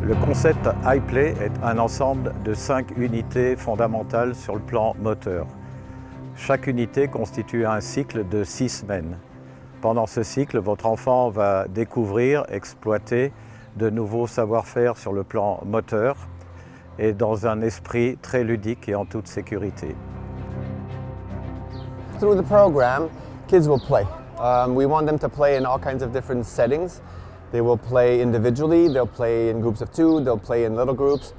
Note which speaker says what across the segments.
Speaker 1: Le concept iPlay est un ensemble de 5 unités fondamentales sur le plan moteur. Chaque unité constitue un cycle de 6 semaines. Pendant ce cycle, votre enfant va découvrir, exploiter de nouveaux savoir-faire sur le plan moteur et dans un esprit très ludique et en toute sécurité.
Speaker 2: Through the program, kids will play. We want them to play in all kinds of different settings. They will play individually, they'll play in groups of 2, they'll play in little groups.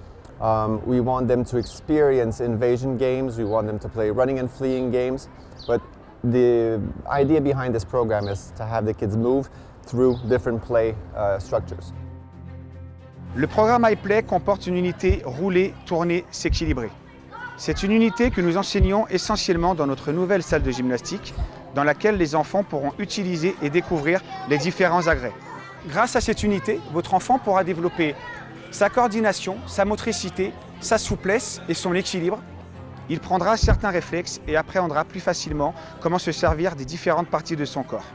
Speaker 2: We want them to experience invasion games, we want them to play running and fleeing games. But the idea behind this program is to have the kids move through different play structures.
Speaker 3: Le programme iPlay comporte une unité rouler, tourner, s'équilibrer. C'est une unité que nous enseignons essentiellement dans notre nouvelle salle de gymnastique, dans laquelle les enfants pourront utiliser et découvrir les différents agrès. Grâce à cette unité, votre enfant pourra développer sa coordination, sa motricité, sa souplesse et son équilibre. Il prendra certains réflexes et appréhendra plus facilement comment se servir des différentes parties de son corps.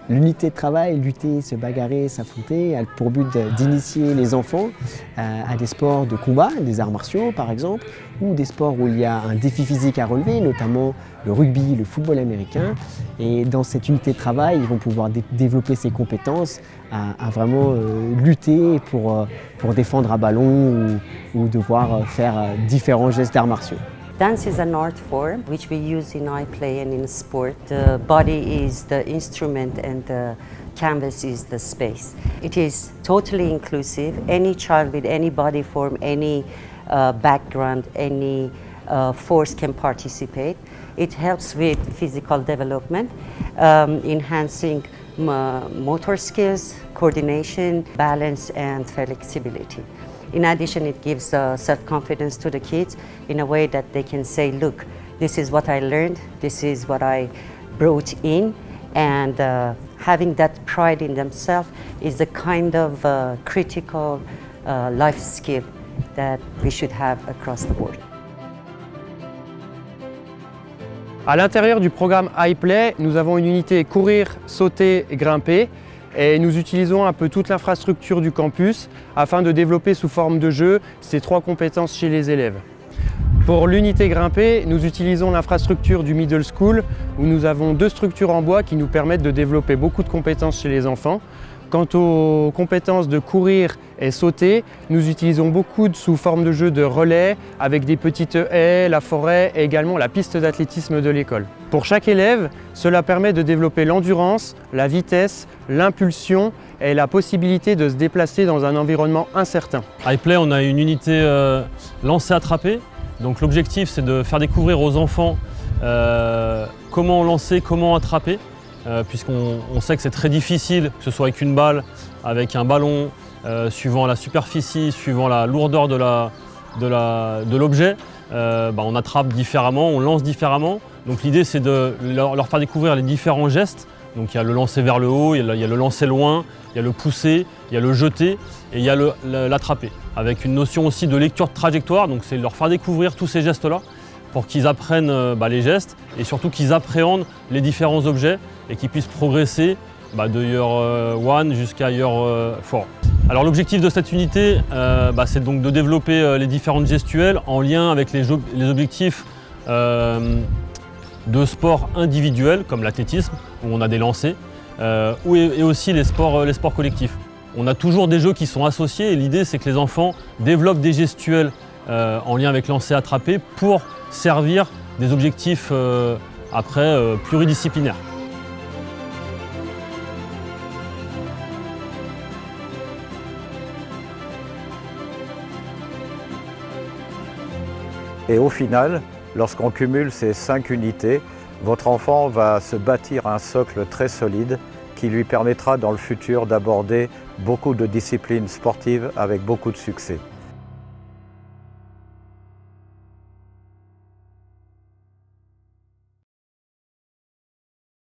Speaker 4: L'unité de travail, lutter, se bagarrer, s'affronter, a pour but d'initier les enfants à des sports de combat, des arts martiaux par exemple, ou des sports où il y a un défi physique à relever, notamment le rugby, le football américain. Et dans cette unité de travail, ils vont pouvoir développer ces compétences à vraiment lutter pour défendre un ballon ou devoir faire différents gestes d'arts martiaux.
Speaker 5: Dance is an art form which we use in iPlay and in sport. The body is the instrument and the canvas is the space. It is totally inclusive. Any child with any body form, any background, any force can participate. It helps with physical development, enhancing motor skills, coordination, balance and flexibility. In addition, it gives self-confidence to the kids in a way that they can say, look, this is what I learned, this is what I brought in, and having that pride in themselves is the kind of critical life skill that we should have across the board.
Speaker 6: À l'intérieur du programme iPlay, nous avons une unité courir, sauter et grimper. Et nous utilisons un peu toute l'infrastructure du campus afin de développer sous forme de jeu ces 3 compétences chez les élèves. Pour l'unité grimper, nous utilisons l'infrastructure du middle school où nous avons 2 structures en bois qui nous permettent de développer beaucoup de compétences chez les enfants. Quant aux compétences de courir et sauter, nous utilisons beaucoup sous forme de jeu de relais avec des petites haies, la forêt et également la piste d'athlétisme de l'école. Pour chaque élève, cela permet de développer l'endurance, la vitesse, l'impulsion et la possibilité de se déplacer dans un environnement incertain.
Speaker 7: iPlay, on a une unité lancer-attraper. Donc l'objectif, c'est de faire découvrir aux enfants comment lancer, comment attraper. Puisqu'on sait que c'est très difficile, que ce soit avec une balle, avec un ballon, suivant la superficie, suivant la lourdeur de l'objet, on attrape différemment, on lance différemment. Donc l'idée c'est de leur faire découvrir les différents gestes. Donc il y a le lancer vers le haut, il y a le lancer loin, il y a le pousser, il y a le jeter et il y a l'attraper. Avec une notion aussi de lecture de trajectoire, donc c'est leur faire découvrir tous ces gestes-là pour qu'ils apprennent les gestes et surtout qu'ils appréhendent les différents objets et qu'ils puissent progresser de year 1 jusqu'à year 4. Alors l'objectif de cette unité, c'est donc de développer les différentes gestuelles en lien avec les objectifs de sport individuels comme l'athlétisme, où on a des lancers, et aussi les sports collectifs. On a toujours des jeux qui sont associés et l'idée c'est que les enfants développent des gestuels en lien avec lancer-attraper pour servir des objectifs pluridisciplinaires.
Speaker 1: Et au final, lorsqu'on cumule ces 5 unités, votre enfant va se bâtir un socle très solide qui lui permettra dans le futur d'aborder beaucoup de disciplines sportives avec beaucoup de succès.